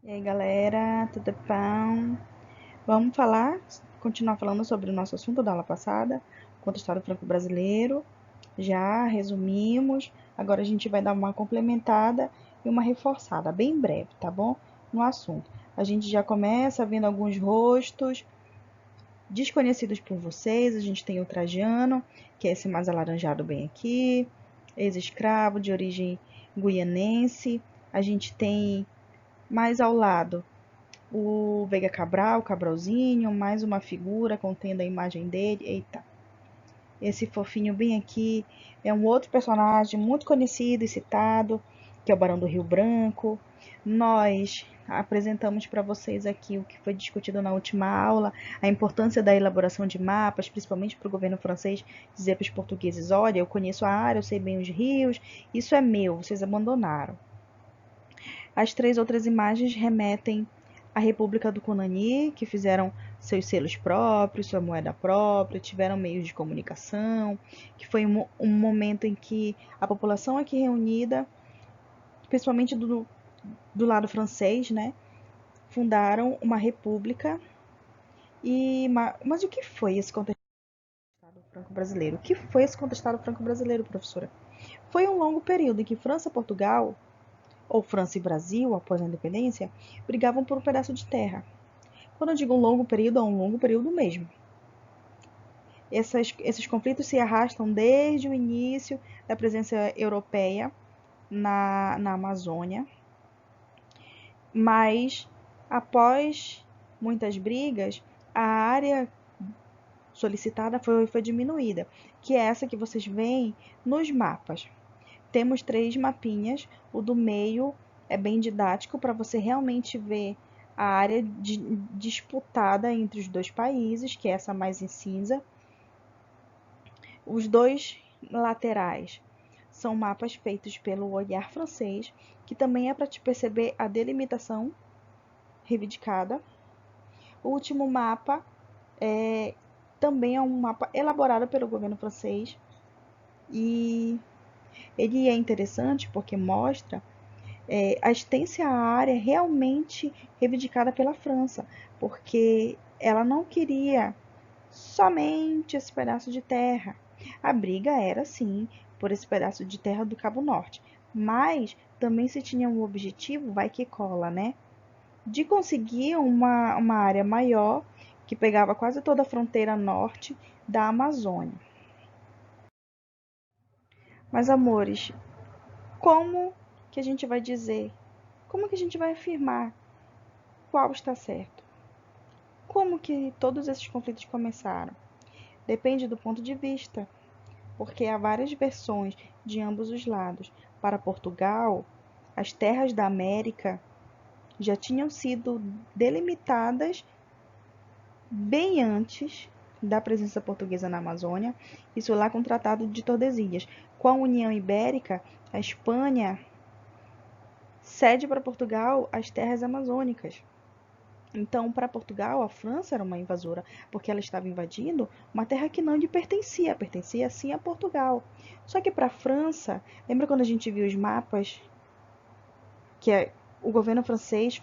E aí, galera, tudo bom? Vamos continuar falando sobre o nosso assunto da aula passada, contra o Estado Franco-Brasileiro. Já resumimos, agora a gente vai dar uma complementada e uma reforçada, bem breve, tá bom? No assunto. A gente já começa vendo alguns rostos desconhecidos por vocês. A gente tem o Trajano, que é esse mais alaranjado bem aqui, ex-escravo de origem guianense. A gente tem mais ao lado o Veiga Cabral, Cabralzinho, mais uma figura contendo a imagem dele. Eita, esse fofinho bem aqui é um outro personagem muito conhecido e citado, que é o Barão do Rio Branco. Nós apresentamos para vocês aqui o que foi discutido na última aula, a importância da elaboração de mapas, principalmente para o governo francês dizer para os portugueses: olha, eu conheço a área, eu sei bem os rios, isso é meu, vocês abandonaram. As três outras imagens remetem à República do Conani, que fizeram seus selos próprios, sua moeda própria, tiveram meios de comunicação, que foi um momento em que a população aqui reunida, principalmente do lado francês, né, fundaram uma república. Mas o que foi esse contestado franco-brasileiro? O que foi esse contestado franco-brasileiro, professora? Foi um longo período em que França e Portugal, ou França e Brasil, após a independência, brigavam por um pedaço de terra. Quando eu digo um longo período, é um longo período mesmo. Esses conflitos se arrastam desde o início da presença europeia na Amazônia, mas após muitas brigas, a área solicitada foi diminuída, que é essa que vocês veem nos mapas. Temos três mapinhas, o do meio é bem didático para você realmente ver a área disputada entre os dois países, que é essa mais em cinza. Os dois laterais são mapas feitos pelo olhar francês, que também é para te perceber a delimitação reivindicada. O último mapa também é um mapa elaborado pelo governo francês e ele é interessante porque mostra a extensa área realmente reivindicada pela França, porque ela não queria somente esse pedaço de terra. A briga era, sim, por esse pedaço de terra do Cabo Norte, mas também se tinha um objetivo, vai que cola, né? De conseguir uma área maior que pegava quase toda a fronteira norte da Amazônia. Mas, amores, como que a gente vai dizer? Como que a gente vai afirmar qual está certo? Como que todos esses conflitos começaram? Depende do ponto de vista, porque há várias versões de ambos os lados. Para Portugal, as terras da América já tinham sido delimitadas bem antes da presença portuguesa na Amazônia, isso lá com o Tratado de Tordesilhas. Com a União Ibérica, a Espanha cede para Portugal as terras amazônicas. Então, para Portugal, a França era uma invasora, porque ela estava invadindo uma terra que não lhe pertencia, pertencia sim a Portugal. Só que para a França, lembra quando a gente viu os mapas que o governo francês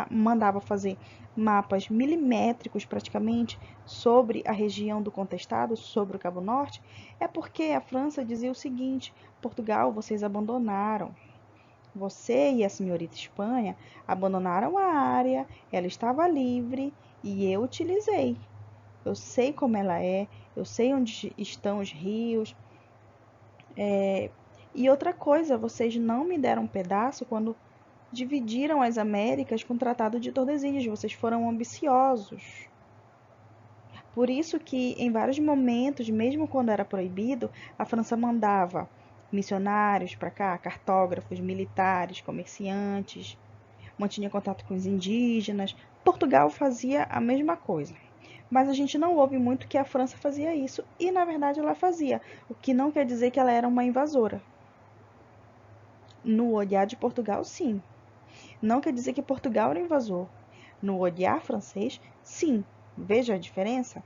mandava fazer mapas milimétricos praticamente sobre a região do contestado, sobre o Cabo Norte? É porque a França dizia o seguinte: Portugal, vocês abandonaram. Você e a senhorita Espanha abandonaram a área, ela estava livre e eu utilizei. Eu sei como ela é, eu sei onde estão os rios. E outra coisa, vocês não me deram um pedaço quando dividiram as Américas com o Tratado de Tordesilhas. Vocês foram ambiciosos. Por isso que em vários momentos, mesmo quando era proibido, a França mandava missionários para cá, cartógrafos, militares, comerciantes, mantinha contato com os indígenas. Portugal fazia a mesma coisa. Mas a gente não ouve muito que a França fazia isso, e na verdade ela fazia, o que não quer dizer que ela era uma invasora. No olhar de Portugal, sim. Não quer dizer que Portugal era invasor. No olhar francês, sim. Veja a diferença?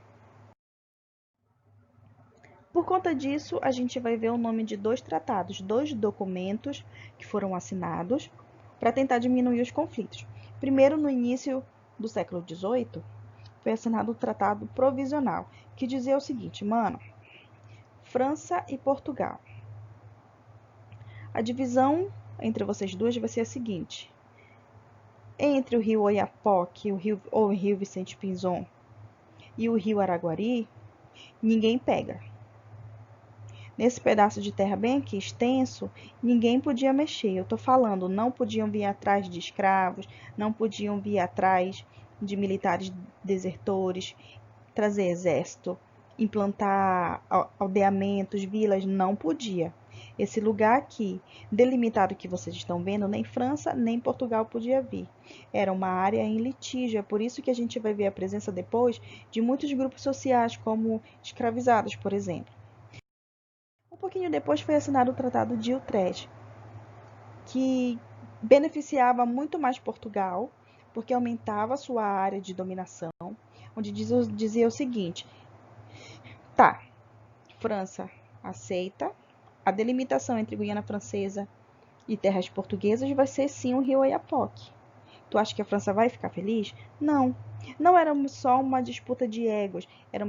Por conta disso, a gente vai ver o nome de dois tratados, dois documentos que foram assinados para tentar diminuir os conflitos. Primeiro, no início do século XVIII, foi assinado o Tratado Provisional, que dizia o seguinte, mano, França e Portugal. A divisão entre vocês duas vai ser a seguinte, entre o rio Oiapoque, o rio Vicente Pinzon e o rio Araguari, ninguém pega. Nesse pedaço de terra bem aqui, extenso, ninguém podia mexer. Eu tô falando, não podiam vir atrás de escravos, não podiam vir atrás de militares desertores, trazer exército, implantar aldeamentos, vilas, não podia. Esse lugar aqui, delimitado que vocês estão vendo, nem França, nem Portugal podia vir. Era uma área em litígio, é por isso que a gente vai ver a presença depois de muitos grupos sociais, como escravizados, por exemplo. Um pouquinho depois foi assinado o Tratado de Utrecht, que beneficiava muito mais Portugal, porque aumentava sua área de dominação, onde dizia o seguinte, tá, França aceita, a delimitação entre Guiana Francesa e terras portuguesas vai ser sim o rio Oiapoque. Tu acha que a França vai ficar feliz? Não. Não era só uma disputa de egos, era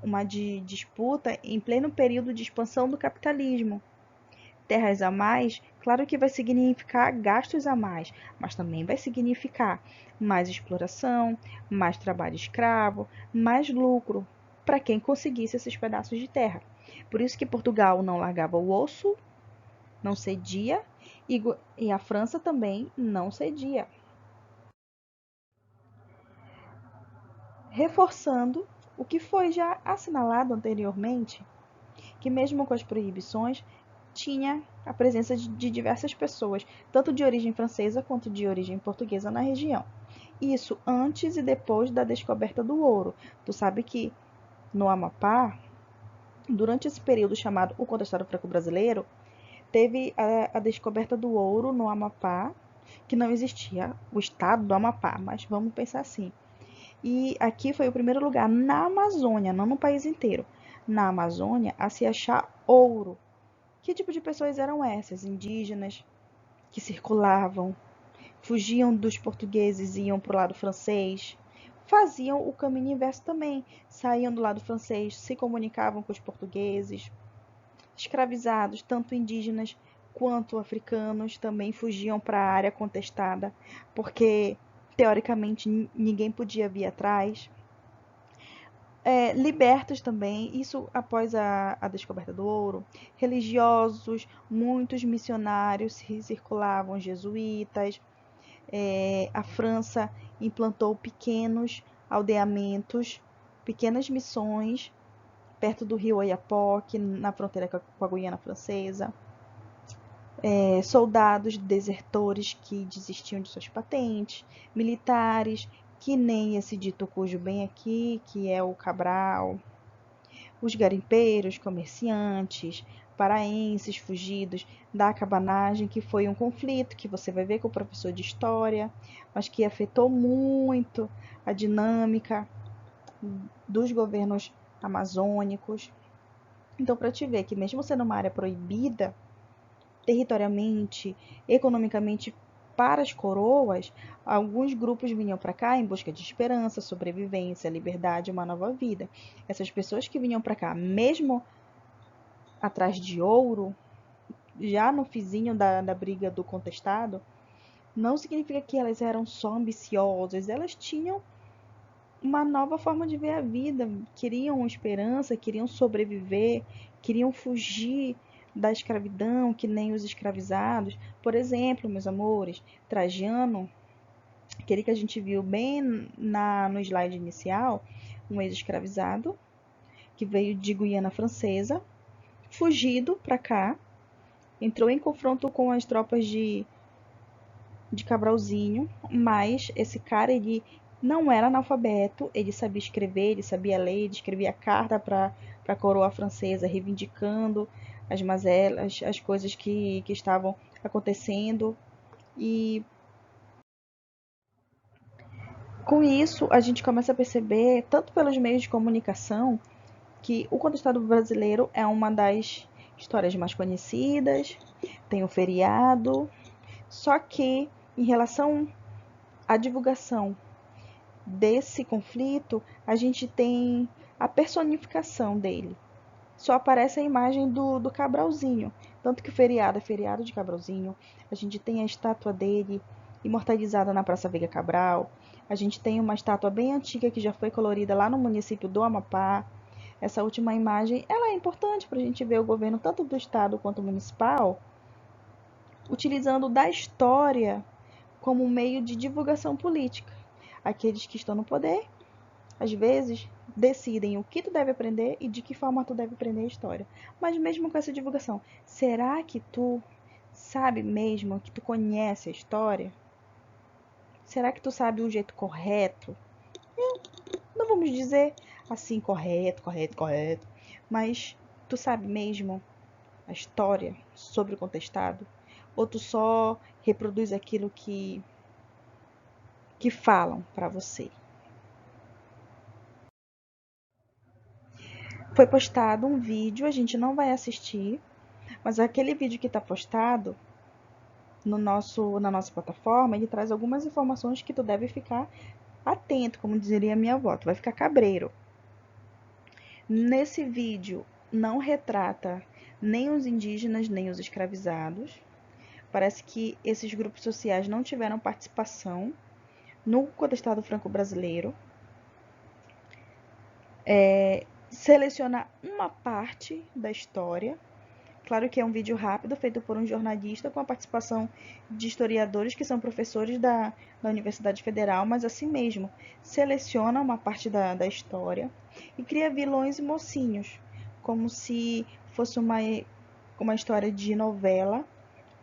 uma disputa em pleno período de expansão do capitalismo. Terras a mais, claro que vai significar gastos a mais, mas também vai significar mais exploração, mais trabalho escravo, mais lucro para quem conseguisse esses pedaços de terra. Por isso que Portugal não largava o osso, não cedia, e a França também não cedia. Reforçando o que foi já assinalado anteriormente, que mesmo com as proibições, tinha a presença de diversas pessoas, tanto de origem francesa quanto de origem portuguesa na região. Isso antes e depois da descoberta do ouro. Tu sabe que no Amapá, durante esse período chamado o Contestado Franco-Brasileiro, teve a descoberta do ouro no Amapá, que não existia o estado do Amapá, mas vamos pensar assim. E aqui foi o primeiro lugar na Amazônia, não no país inteiro, na Amazônia, a se achar ouro. Que tipo de pessoas eram essas? Indígenas que circulavam, fugiam dos portugueses e iam para o lado francês. Faziam o caminho inverso também. Saíam do lado francês, se comunicavam com os portugueses. Escravizados, tanto indígenas quanto africanos, também fugiam para a área contestada, porque teoricamente ninguém podia vir atrás. Libertos também, isso após a descoberta do ouro, religiosos, muitos missionários circulavam, jesuítas, a França implantou pequenos aldeamentos, pequenas missões, perto do rio Oiapoque, na fronteira com a Guiana Francesa, soldados desertores que desistiam de suas patentes, militares, que nem esse dito cujo bem aqui, que é o Cabral, os garimpeiros, comerciantes, paraenses fugidos da cabanagem, que foi um conflito que você vai ver com o professor de história, mas que afetou muito a dinâmica dos governos amazônicos. Então, para te ver que mesmo sendo uma área proibida, territorialmente, economicamente, para as coroas, alguns grupos vinham para cá em busca de esperança, sobrevivência, liberdade, uma nova vida. Essas pessoas que vinham para cá, mesmo atrás de ouro, já no fizinho da briga do contestado, não significa que elas eram só ambiciosas, elas tinham uma nova forma de ver a vida, queriam esperança, queriam sobreviver, queriam fugir da escravidão, que nem os escravizados. Por exemplo, meus amores, Trajano, aquele que a gente viu bem no slide inicial, um ex-escravizado que veio de Guiana Francesa, fugido para cá, entrou em confronto com as tropas de Cabralzinho, mas esse cara, ele não era analfabeto, ele sabia escrever, ele sabia ler, ele escrevia carta para a coroa francesa, reivindicando as mazelas, as coisas que estavam acontecendo. E com isso, a gente começa a perceber, tanto pelos meios de comunicação, que o Contestado Brasileiro é uma das histórias mais conhecidas, tem o feriado, só que em relação a divulgação desse conflito, a gente tem a personificação dele. Só aparece a imagem do Cabralzinho. Tanto que o feriado é feriado de Cabralzinho. A gente tem a estátua dele imortalizada na Praça Veiga Cabral. A gente tem uma estátua bem antiga que já foi colorida lá no município do Amapá. Essa última imagem, ela é importante para a gente ver o governo, tanto do estado quanto municipal, utilizando da história como meio de divulgação política. Aqueles que estão no poder, às vezes, decidem o que tu deve aprender e de que forma tu deve aprender a história. Mas mesmo com essa divulgação, será que tu sabe mesmo, que tu conhece a história? Será que tu sabe o jeito correto? Não vamos dizer assim, correto, correto, correto. Mas tu sabe mesmo a história sobre o contestado? Ou tu só reproduz aquilo que falam para você? Foi postado um vídeo, a gente não vai assistir, mas aquele vídeo que está postado na nossa plataforma, ele traz algumas informações que tu deve ficar atento, como diria minha avó, tu vai ficar cabreiro. Nesse vídeo não retrata nem os indígenas, nem os escravizados. Parece que esses grupos sociais não tiveram participação no contestado franco-brasileiro. Seleciona uma parte da história. Claro que é um vídeo rápido, feito por um jornalista, com a participação de historiadores que são professores da Universidade Federal, mas assim mesmo, seleciona uma parte da história e cria vilões e mocinhos, como se fosse uma história de novela,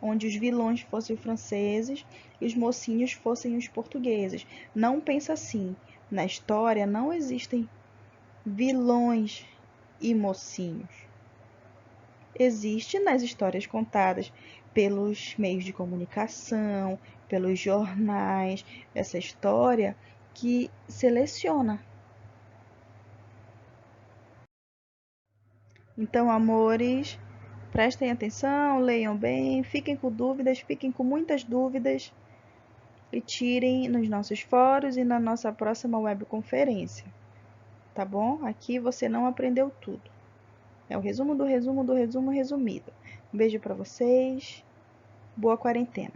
onde os vilões fossem os franceses e os mocinhos fossem os portugueses. Não pensa assim. Na história não existem vilões e mocinhos. Existe nas histórias contadas pelos meios de comunicação, pelos jornais, essa história que seleciona. Então, amores, prestem atenção, leiam bem, fiquem com dúvidas, fiquem com muitas dúvidas e tirem nos nossos fóruns e na nossa próxima webconferência, tá bom? Aqui você não aprendeu tudo. É o resumo do resumo do resumo resumido. Um beijo para vocês. Boa quarentena.